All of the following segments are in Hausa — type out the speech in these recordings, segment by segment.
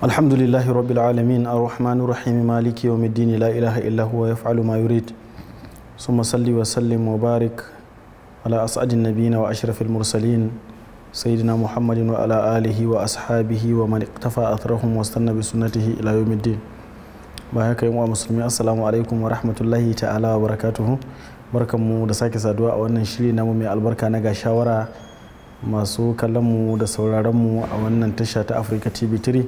Alhamdulillahi rabbil alamin arrahmanir rahim maliki yawmiddin la ilaha illa huwa yaf'alu ma yurid. Summa salli wa sallim wa barik ala as'adin nabiyina wa ashrafil mursalin sayyidina Muhammadin wa ala alihi wa ashabihi wa man iqtafa athrahum wastanna bi sunnatihi ila yawmiddin. Bayan kai wa musulmi, assalamu alaikum wa rahmatullahi ta'ala wa barakatuhu. Barkanmu da sake saduwa a wannan shiri namu mai albarka na ga shawara. Masu kallonmu da sauraronmu a wannan tasha ta Africa TV3,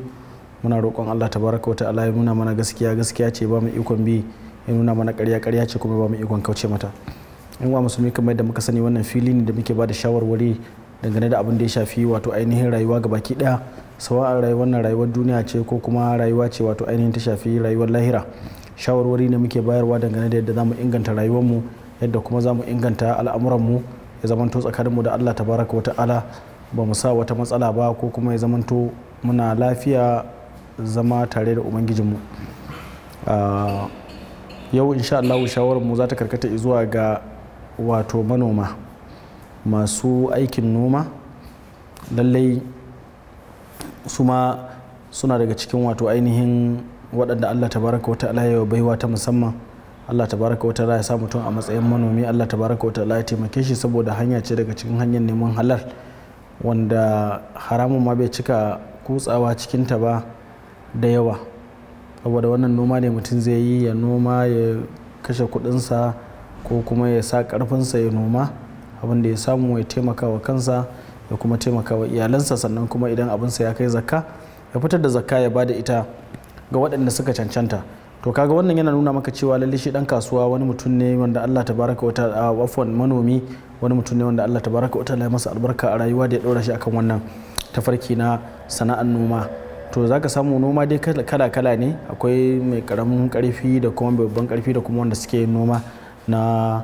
muna roƙon Allah tabaraka wa ta'ala ya nuna mana gaskiya gaskiya ce ba mu ikon bi, ya nuna mana ƙarya ƙarya ce kuma ba mu ikon kauce mata. In wa musulmi, kamar yadda muka sani, wannan fili ne da muke ba da shawarwari dangane da abin da ya shafi wato ainihin rayuwa ga baki ɗaya, sawa'ar rayuwar duniya ce ko kuma rayuwa ce wato ainihin ta shafi rayuwar lahira. Shawarwari ne muke bayarwa dangane da yadda za mu inganta rayuwarmu, yadda kuma za mu inganta al'amuranmu, ya zamanto tsakaninmu da Allah tabaraka wa ta'ala ba mu sa wata matsala ba, ko kuma ya zamanto muna lafiya zama tare da ubangijinmu. Yau insha Allah shawararmu za ta karkata zuwa ga wato manoma masu aikin noma. Lallai su ma suna daga cikin wato ainihin waɗanda Allah tabaraka wa ta'ala ya baiwa ta musamman. Allah tabaraka wa ta'ala ya sa mutum a matsayin manomi. Allah tabaraka wa ta'ala ya taimake shi, saboda hanya ce daga cikin hanyar neman halal wanda haramun ma bai cika kutsawa cikinta ba da yawa. Saboda wannan noma ne mutum zai yi, ya noma ya kashe kudinsa ko kuma ya sa karfinsa ya noma abin da ya samu, ya taimaka wa kansa ya kuma taimaka wa iyalansa. Sannan kuma idan abinsa ya kai zakka, ya fitar da zakka ya bada ita ga waɗanda suka cancanta. To kaga wannan yana nuna maka cewa lalle shi dan kasuwa wani mutum ne wanda Allah tabaraka wa ta'ala, wafwan manomi wani mutum ne wanda Allah tabaraka wa ta'ala ya masa albarka a rayuwa da ya daura shi akan wannan tafarki na sana'ar noma. To zaka samu noma dai kala kala ne, akwai mai karamin karfi da kuma babban karfi da kuma wanda suke yin noma na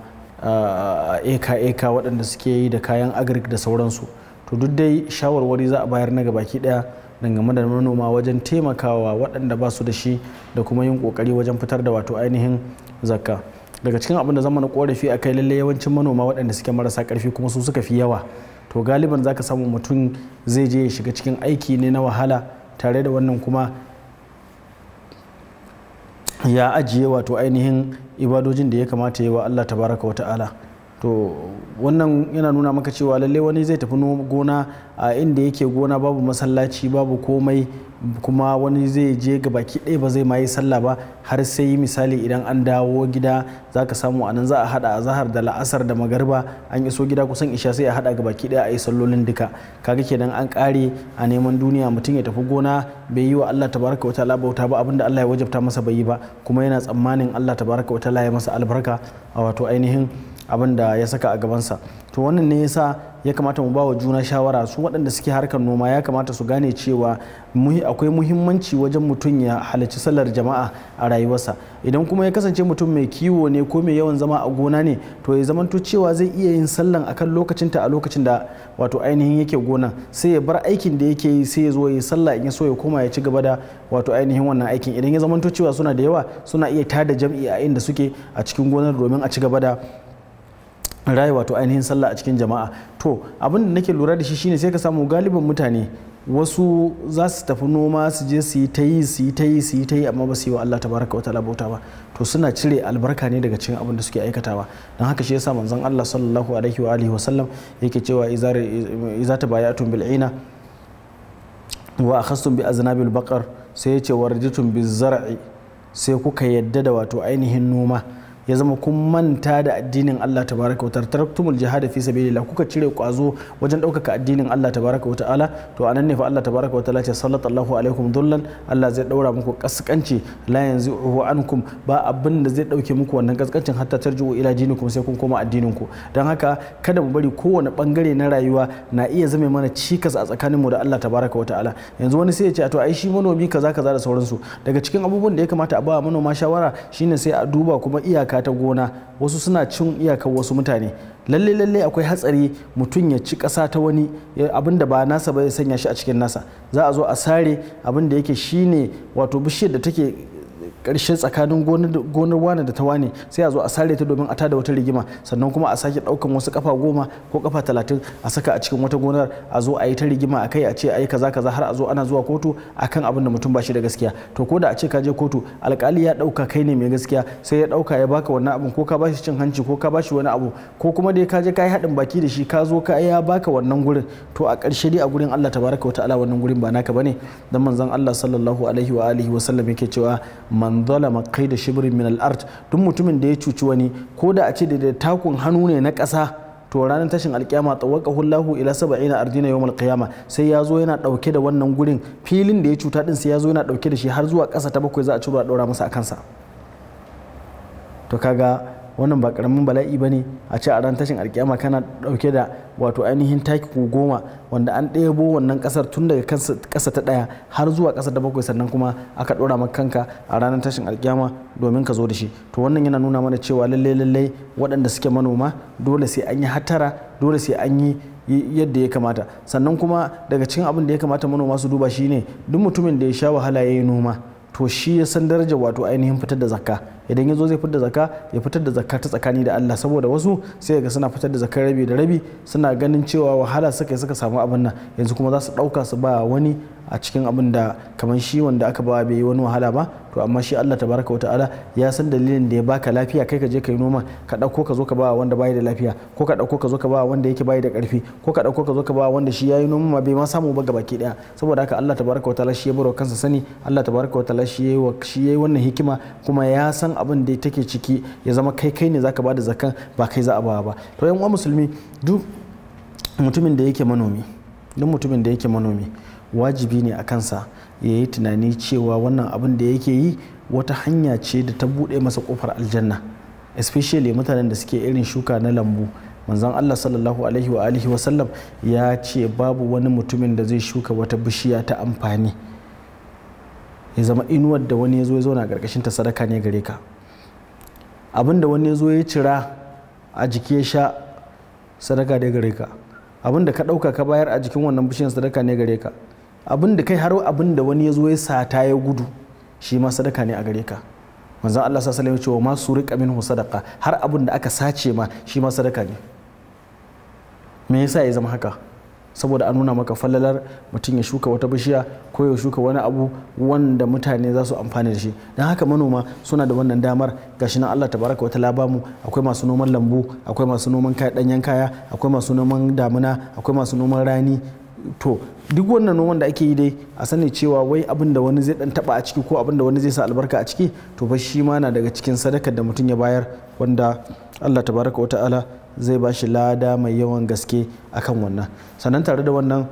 eka waɗanda suke yi da kayan agric da sauransu. To duk dai shawarwari za a bayar na gabaki daya dangane da manoma wajen taimakawa waɗanda ba su da shi da kuma yin kokari wajen fitar da wato ainihin zakka. Daga cikin abin da zama na korafi a kai, lalle yawancin manoma waɗanda suke marasa karfi kuma su suka fi yawa. To galiban zaka samu mutum zai je ya shiga cikin aiki ne na wahala, tare da wannan kuma ya ajiye wato ainihin ibadojin da ya kamata yi wa Allah tabaraka wa ta'ala. To wannan yana nuna maka cewa lalle wani zai tafi gona a inda yake gona babu masallaci babu komai, kuma wani zai je ga baki ɗaya ba zai ma yi sallah ba har sai misali idan an dawo gida zaka samu anan za a hada azhar da la'asar da magariba, an iso gida kusan isha sai a hada ga baki ɗaya a yi sallolin duka. Kaga kenan an kare a neman duniya, mutum ya tafi gona bai yi wa Allah tabaraka wa ta'ala bauta ba, abinda Allah ya wajabta masa bai yi ba, kuma yana tsammanin Allah tabaraka wa ta'ala ya masa albarka a wato ainihin abin da ya saka a gabansa. To wannan ne yasa ya kamata mu ba wa juna shawara, su waɗanda suke harkar noma ya kamata su gane cewa akwai muhimmanci wajen mutum ya halarci sallar jama'a a rayuwarsa. Idan kuma ya kasance mutum mai kiwo ne ko mai yawan zama a gona ne, to ya zamanto cewa zai iya yin sallan akan lokacinta a lokacin da wato ainihin yake gona, sai ya bar aikin da yake yi sai ya zo ya yi sallah, in ya so ya koma ya ci gaba da wato ainihin wannan aikin. Idan ya zamanto cewa suna da yawa, suna iya tada jam'i a inda suke a cikin gonar domin a ci gaba da rayu wato ainihin sallah a cikin jama'a. To abin da nake lura da shi shine sai ka samu galiban mutane wasu za su tafi noma su je su yi ta yi amma ba su yi wa Allah tabaraka wa ta'ala bauta ba. To suna cire albarka ne daga cikin abin da suke aikatawa. Don haka shi yasa manzon Allah sallallahu alaihi wa alihi wa sallam yake cewa iza tabayatum bil'ina wa akhastum bi aznabil baqar, sai yace warjitum bizar'i, sai kuka yadda da wato ainihin noma, ya zama kun manta da addinin Allah tabaraka wa ta'ala, taraktumul jihad fi sabilillah, kuka cire kwazo wajen ɗaukaka addinin Allah tabaraka wa ta'ala. To anan ne fa Allah tabaraka wa ta'ala ce sallallahu alaikum dullan, Allah zai daura muku kaskanci la yanzuhu ankum, ba abin da zai dauke muku wannan kaskancin hatta tarji'u ila dinikum, sai kun koma addinin ku. Dan haka kada mu bari kowane bangare na rayuwa na iya zame mana cikas a tsakanin mu da Allah tabaraka wa ta'ala. Yanzu wani sai ya ce to ai shi manomi kaza kaza da sauransu. Daga cikin abubuwan da ya kamata a ba manoma shawara shine sai a duba kuma iyaka ta gona. Wasu suna cin iyakar wasu mutane. Lalle akwai hatsari mutum ya ci ƙasa ta wani, abin da ba nasa ba ya sanya shi a cikin nasa. Za a zo a sare abin da yake shine wato bishiyar da take ƙarshe tsakanin gonar wane da ta wane sai a zo a sare ta domin a tada wata rigima, sannan kuma a sake ɗaukan wasu kafa 10 ko kafa 30 a saka a cikin wata gonar a zo a yi ta rigima a kai a ce a yi kaza kaza har a zo ana zuwa kotu akan abin da mutum ba shi da gaskiya. To ko da a ce ka je kotu alkali ya ɗauka kai ne mai gaskiya sai ya ɗauka ya baka wannan abin, ko ka bashi cin hanci ko ka bashi wani abu ko kuma dai ka je ka yi haɗin baki da shi ka zo ka ya baka wannan gurin, to a ƙarshe dai a gurin Allah tabaraka wa ta'ala wannan gurin ba naka bane. Dan manzon Allah sallallahu alaihi wa alihi wa sallam yake cewa man zalama qaida shibrin min al-ard, duk mutumin da ya cuci wani ko da a ce da takun hannu ne na ƙasa, to ranar tashin alkiyama tawaqahu Allahu ila 70 ardina yawmal qiyama, sai ya zo yana dauke da wannan gurin filin da ya cuta din, sai ya zo yana dauke da shi har zuwa ƙasa ta 7 za a ciro a daura masa a kansa. To kaga wannan ba karamin bala'i bane a ce a ran tashin alkiyama kana dauke da wato ainihin taki 10 wanda an ɗebo wannan kasar tun daga kasa ta 1 har zuwa kasa ta 7 sannan kuma aka dora maka kanka a ranar tashin alkiyama domin ka zo da shi. To wannan yana nuna mana cewa lalle waɗanda suke manoma dole sai an yi hattara, dole sai an yi yadda ya kamata. Sannan kuma daga cikin abin da ya kamata manoma su duba shine duk mutumin da ya sha wahala ya yi noma, to shi ya san darajar wato ainihin fitar da zakka. Idan ya zo zai fitar da zakka, ya fitar da zakka ta tsakani da Allah, saboda wasu sai ga suna fitar da zakkar rabi da rabi, suna ganin cewa wahala suka samu abin nan, yanzu kuma za su ɗauka su ba wani a cikin abin da kamar shi wanda aka ba bai yi wani wahala ba. To amma shi Allah tabaraka wa ta'ala ya san dalilin da ya baka lafiya kai ka je ka yi noma, ka ɗauko ka zo ka ba wanda bai da lafiya, ko ka ɗauko ka zo ka ba wanda yake bai da ƙarfi, ko ka ɗauko ka zo ka ba wanda shi ya yi noma bai ma samu ba gabaki ɗaya. Saboda haka Allah tabaraka wa ta'ala shi ya baro kansa sani, Allah tabaraka wa ta'ala shi yayi wannan hikima, kuma ya san abin da take ciki ya zama kai ne zaka bada zakan ba kai za a ba. To yan uwa musulmi, duk mutumin da yake manomi wajibi ne a kansa ya yi tunani cewa wannan abin da yake yi wata hanya ce da ta buɗe masa ƙofar aljanna, especially mutanen da suke irin shuka na lambu. Manzon Allah sallallahu alaihi wa alihi wa sallam ya ce babu wani mutumin da zai shuka wata bishiya ta amfani ya zama inuwar da wani ya zo ya zauna a ƙarƙashin ta sadaka ne gare ka. Abin da wani ya zo ya cira a jiki ya sha sadaka ne gare ka. Abin da ka ɗauka ka bayar a jikin wannan bishiyar sadaka ne gare ka. Abin da kai har abin da wani ya zo ya sata ya gudu shi ma sadaka ne a gare ka. Manzon Allah sallallahu alaihi wa sallam ya ce wa ma suriqa minhu sadaqa, har abin da aka sace ma shi ma sadaka ne. Me yasa ya zama haka? Saboda a nuna maka fallalar mutum ya shuka wata bishiya ko ya shuka wani abu wanda mutane za su amfani da shi. Don haka manoma suna da wannan damar. Gashi nan Allah tabaraka wa ta'ala ba mu, akwai masu noman lambu, akwai masu noman ɗanyen kaya, akwai masu noman damuna, akwai masu noman rani. To duk wannan noman da ake yi dai a sani cewa wai abin da wani zai dan taba a ciki ko abin da wani zai sa albarka a ciki, to fa shi ma na daga cikin sadakar da mutum ya bayar, wanda Allah tabaraka wa ta'ala zai ba shi lada mai yawan gaske akan wannan. Sannan tare da wannan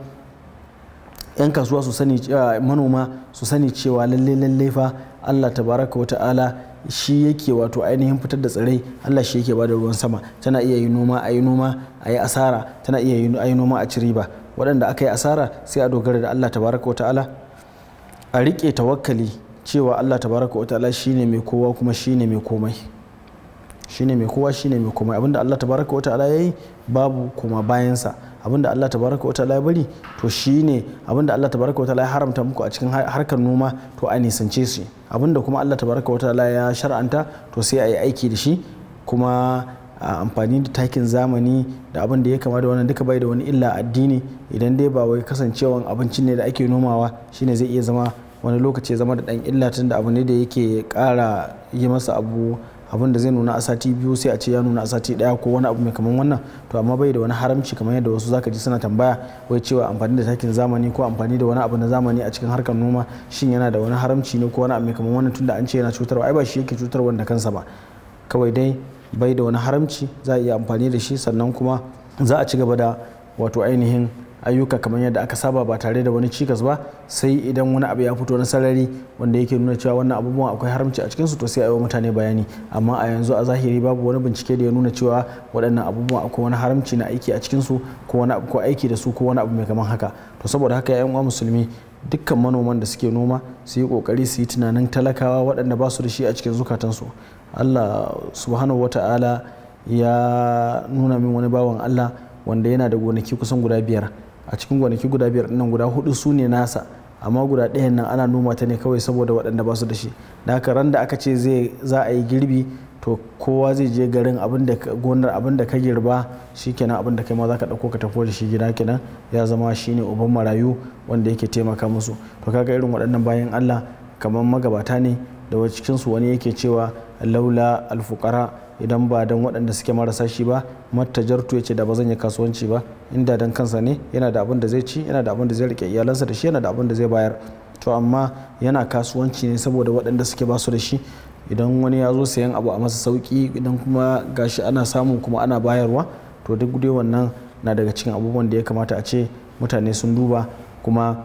'yan kasuwa su sani, manoma su sani cewa lalle fa Allah tabaraka wa ta'ala shi yake wato ainihin fitar da tsirrai. Allah shi yake bada ruwan sama. Tana iya yi noma a yi asara, tana iya yi noma a ci riba. Waɗanda aka yi asara sai a dogara da Allah tabaraka wa ta'ala, a riƙe tawakkali cewa Allah tabaraka wa ta'ala shine mai kowa kuma shine mai komai. Shine mai kowa shine mai komai. Abinda Allah tabaraka wa ta'ala yayi babu kuma bayansa. Abinda Allah tabaraka wa ta'ala ya bari to shine abinda Allah tabaraka wa ta'ala ya haramta muku a cikin harkar noma, to a nisance shi. Abinda kuma Allah tabaraka wa ta'ala ya shar'anta to sai a yi aiki da shi. Kuma a amfani da takin zamani da abin da ya kama da wannan duka bai da wani illa addini, idan dai ba wai kasancewan abincin ne da ake nomawa shine zai iya zama wani lokaci ya zama da dan illa, tun da abu ne da yake ƙara yi masa abin da zai nuna a sati 2 sai a ce ya nuna a sati 1 ko wani abu mai kaman wannan. To amma bai da wani haramci kamar yadda wasu zaka ji suna tambaya wai cewa amfani da takin zamani ko amfani da wani abu na zamani a cikin harkar noma shin yana da wani haramci ne ko wani abu mai kaman wannan, tunda an ce yana cutarwa. Ai ba shi yake cutarwa da kansa ba, kawai dai bai da wani haramci, za a iya amfani da shi. Sannan kuma za a ci gaba da wato ainihin ayyuka kamar yadda aka saba ba tare da wani cikas ba, sai idan wani abu ya fito na sarari wanda yake nuna cewa wannan abubuwan akwai haramci a cikinsu, to sai a yi wa mutane bayani. Amma a yanzu a zahiri babu wani bincike da ya nuna cewa waɗannan abubuwan akwai wani haramci na aiki a cikinsu ko wani abu ko aiki da su ko wani abu mai kamar haka. To saboda haka ya uwa musulmi, dukkan manoman da suke noma su yi kokari su yi tunanin talakawa waɗanda ba su da shi a cikin zukatansu. Allah subhanahu wata'ala ya nuna min wani bawan Allah wanda yana da gonaki kusan guda 5. A cikin gonaki guda 5 nan guda 4 su ne nasa, amma guda ɗayan nan ana noma ta ne kawai saboda waɗanda ba su da shi. Da haka ran da aka ce za a yi girbi to kowa zai je garin gonar abin da ka girba shikenan, abin da kai ma za ka ɗauko ka tafi da shi gida kenan, ya zama shine uban marayu wanda yake taimaka musu. To kaga irin waɗannan bayan Allah kamar magabata ne da cikinsu wani yake cewa laula alfukara, idan ba dan waɗanda suke marasa shi ba mattajartu, ya ce da ba zan yi kasuwanci ba, inda dan kansa ne yana da abin da zai ci, yana da abin da zai rike iyalansa da shi, yana da abin da zai bayar. To amma yana kasuwanci ne saboda waɗanda suke ba su da shi. Idan wani ya zo sayan abu a masa sauki, idan kuma gashi ana samu kuma ana bayarwa, to duk dai wannan na daga cikin abubuwan da ya kamata a ce mutane sun duba kuma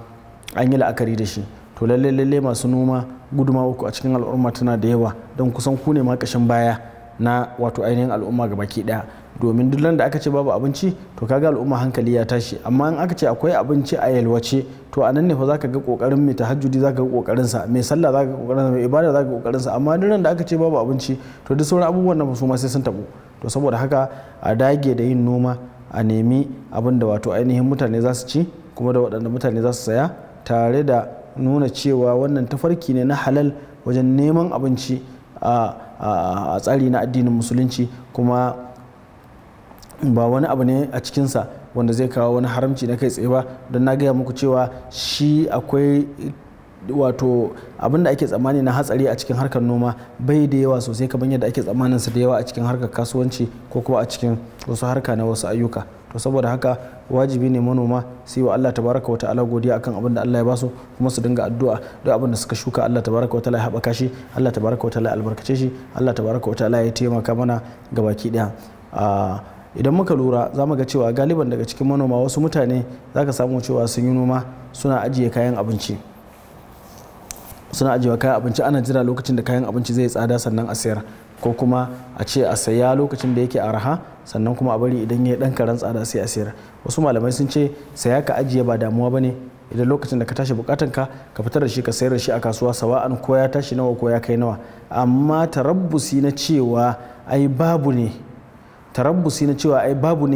an yi la'akari da shi. To lalle masu noma gudumawa ku a cikin al'umma tana da yawa, don kusan ku ne ma kashin baya na wato ainihin al'umma ga baki daya. Domin duk da aka ce babu abinci to kaga al'umma hankali ya tashi, amma in aka ce akwai abinci a yalwace to a nan ne fa zaka ga kokarin mai tahajjudi, zaka ga kokarin sa, mai sallah zaka ga kokarin sa, mai ibada zaka ga kokarin sa. Amma duk da aka ce babu abinci to duk sauran abubuwan nan su ma sai sun tabu. To saboda haka a dage da yin noma, a nemi abin da wato ainihin mutane za su ci kuma da waɗanda mutane za su saya, tare da nuna cewa wannan tafarki ne na halal wajen neman abinci a tsari na addinin musulunci, kuma ba wani abu ne a cikinsa wanda zai kawo wani haramci na kai tsaye ba. Don na gaya muku cewa shi akwai wato abin da ake tsammani na hatsari a cikin harkar noma bai da yawa sosai kamar yadda ake tsammanin sa da yawa a cikin harkar kasuwanci ko kuma a cikin wasu harka na wasu ayyuka. To saboda haka wajibi ne manoma su yi wa Allah tabaraka wa ta'ala godiya akan abin da Allah ya basu, kuma su dinga addu'a duk abin da suka shuka Allah tabaraka wa ta'ala ya haɓaka shi, Allah tabaraka wa ta'ala ya albarkace shi, Allah tabaraka wa ta'ala ya taimaka mana gabaki daya. Idan muka lura za mu ga cewa galiban daga cikin manoma wasu mutane za ka samu cewa sun yi noma suna ajiye kayan abinci, ana jira lokacin da kayan abinci zai tsada sannan a sayar, ko kuma a ce a saya lokacin da yake araha sannan kuma a bari idan ya dan karan tsada sai a sayar. Wasu malamai sun ce saya ka ajiye ba damuwa bane, idan lokacin da ka tashi bukatan ka fitar da shi ka sayar da shi a kasuwa, sawa'an ko ya tashi nawa ko ya kai nawa. Amma tarabbusi na cewa ai babu ne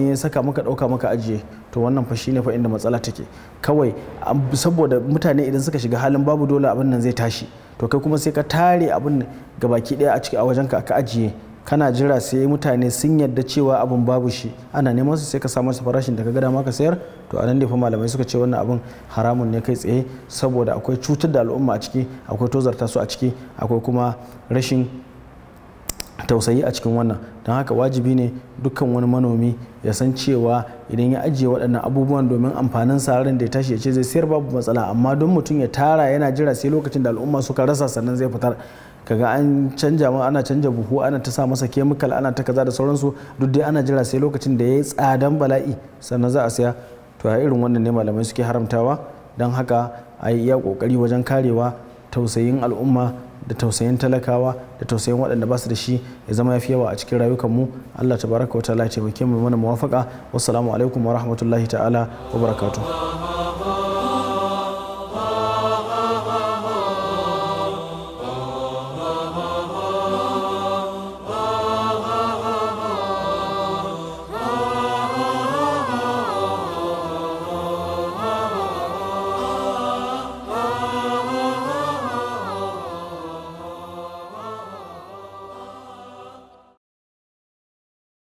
ya saka maka dauka maka ajiye, to wannan fa shine fa inda matsala take. Kawai saboda mutane idan suka shiga halin babu dole abin nan zai tashi, to kai kuma sai ka tare abin gabaki daya a wajen ka ajiye, kana jira sai mutane sun yadda cewa abin babu shi, ana neman su sai ka samu farashin da ka ga dama ka sayar. To anan da fa malamai suka ce wannan abin haramun ne kai tsaye, saboda akwai cutar da al'umma a ciki, akwai tozarta su a ciki, akwai kuma rashin tausayi a cikin wannan. Don haka wajibi ne dukkan wani manomi ya san cewa idan ya ajiye waɗannan abubuwan domin amfanin sararin da ya tashi ya ce zai sayar babu matsala, amma don mutum ya tara yana jira sai lokacin da al'umma suka rasa sannan zai fitar, kaga an ana canja buhu, ana ta sa masa kemikal, ana ta kaza da sauransu, duk dai ana jira sai lokacin da ya yi tsadan bala'i sannan za a saya. To a irin wannan ne malamai suke haramtawa. Don haka a yi iya kokari wajen karewa tausayin al'umma da tausayin talakawa da tausayin waɗanda ba su da shi ya zama ya fi yawa a cikin rayukanmu. Allah tabaraka wa ta'ala ya taimake mu mana muwafaqa. Wassalamu alaikum wa rahmatullahi ta'ala wa barakatuh.